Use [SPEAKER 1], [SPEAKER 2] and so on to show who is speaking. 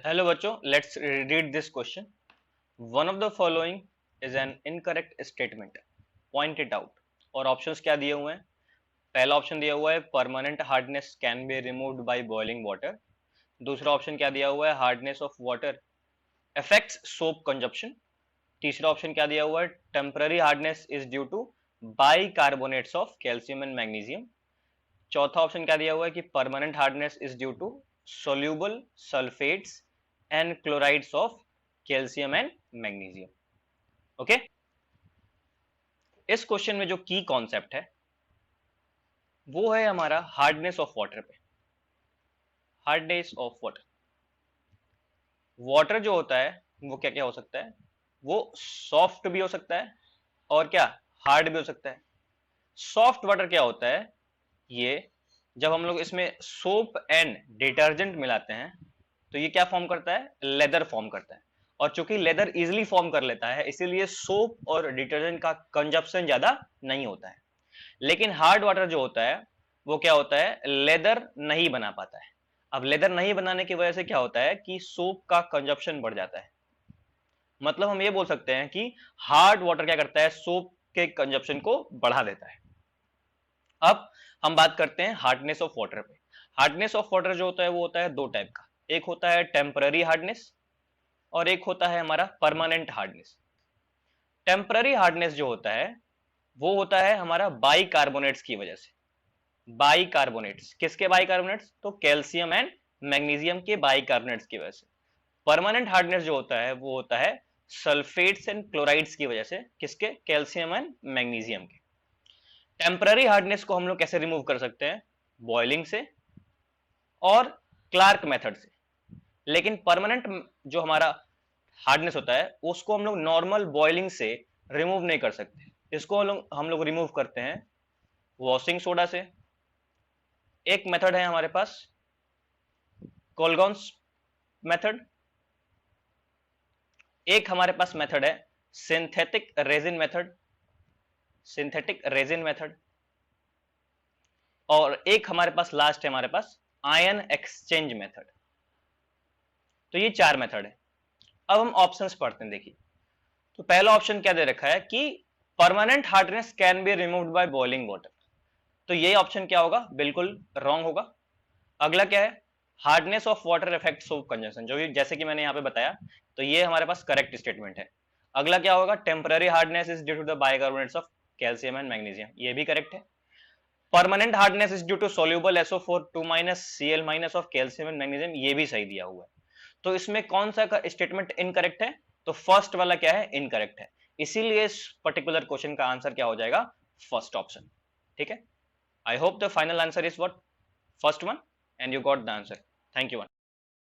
[SPEAKER 1] Hello बच्चों, let's read this question. One of the following is an incorrect statement. Point it out. और options क्या दिए हुए हैं? पहला ऑप्शन दिया हुआ है permanent hardness can be removed by boiling water. दूसरा ऑप्शन क्या दिया हुआ है? Hardness of water affects soap consumption. तीसरा ऑप्शन क्या दिया हुआ है? Temporary hardness is due to bicarbonates of calcium and magnesium. चौथा ऑप्शन क्या दिया हुआ है कि permanent hardness is due to soluble sulfates and chlorides of calcium and magnesium. Okay, इस क्वेश्चन में जो की कॉन्सेप्ट है वो है हमारा हार्डनेस ऑफ वाटर पे. हार्डनेस ऑफ वाटर, वाटर जो होता है वो क्या क्या हो सकता है? वो सॉफ्ट भी हो सकता है और क्या हार्ड भी हो सकता है. सॉफ्ट वाटर क्या होता है? ये जब हम लोग इसमें सोप एंड डिटर्जेंट मिलाते हैं तो ये क्या फॉर्म करता है? लेदर फॉर्म करता है. और चूंकि लेदर इजिली फॉर्म कर लेता है इसीलिए सोप और डिटर्जेंट का कंजप्शन ज्यादा नहीं होता है. लेकिन हार्ड वाटर जो होता है वो क्या होता है? लेदर नहीं बना पाता है. अब लेदर नहीं बनाने की वजह से क्या होता है कि सोप का कंजप्शन बढ़ जाता है. मतलब हम ये बोल सकते हैं कि हार्ड वाटर क्या करता है? सोप के कंजप्शन को बढ़ा देता है. अब हम बात करते हैं हार्डनेस ऑफ वाटर पे. हार्डनेस ऑफ वाटर जो होता है वो होता है दो टाइप का. एक होता है टेम्पररी हार्डनेस और एक होता है हमारा परमानेंट हार्डनेस. टेम्पररी हार्डनेस जो होता है वो होता है हमारा बाइकार्बोनेट्स की वजह से. बाइकार्बोनेट्स, किसके बाइकार्बोनेट्स? तो कैल्शियम एंड मैग्नीशियम के बाइकार्बोनेट्स की वजह से. परमानेंट हार्डनेस जो होता है वो होता है सल्फेट्स एंड क्लोराइड्स की वजह से. किसके? कैल्शियम एंड मैग्नीशियम के. टेम्पररी हार्डनेस को हम लोग कैसे रिमूव कर सकते हैं? बॉइलिंग से और क्लार्क मेथड से. लेकिन परमानेंट जो हमारा हार्डनेस होता है उसको हम लोग नॉर्मल बॉइलिंग से रिमूव नहीं कर सकते. इसको हम लोग रिमूव करते हैं वॉशिंग सोडा से. एक मेथड है हमारे पास कोलगॉन्स मेथड. एक हमारे पास मेथड है synthetic resin method. Synthetic resin method. और एक हमारे पास लास्ट है हमारे पास आयन एक्सचेंज मेथड. तो ये चार मेथड है. अब हम ऑप्शंस पढ़ते हैं. देखिए, तो पहला ऑप्शन क्या दे रखा है कि permanent hardness can be removed by boiling water. तो ये ऑप्शन क्या होगा? बिल्कुल रॉन्ग होगा. अगला क्या है? Hardness of water effect soap consumption, जो जैसे कि मैंने यहां पे बताया, तो ये हमारे पास करेक्ट स्टेटमेंट है. अगला क्या होगा? Temporary hardness is due to the bicarbonates of calcium and magnesium, ये भी करेक्ट है. Permanent hardness is due to soluble SO4 2- Cl- of calcium and magnesium, ये भी सही दिया हुआ है. तो इसमें कौन सा स्टेटमेंट इनकरेक्ट है? तो फर्स्ट वाला क्या है? इनकरेक्ट है. इसीलिए इस पर्टिकुलर क्वेश्चन का आंसर क्या हो जाएगा? First option. ठीक है. I hope the final answer is what? First one, and you got the answer. Thank you.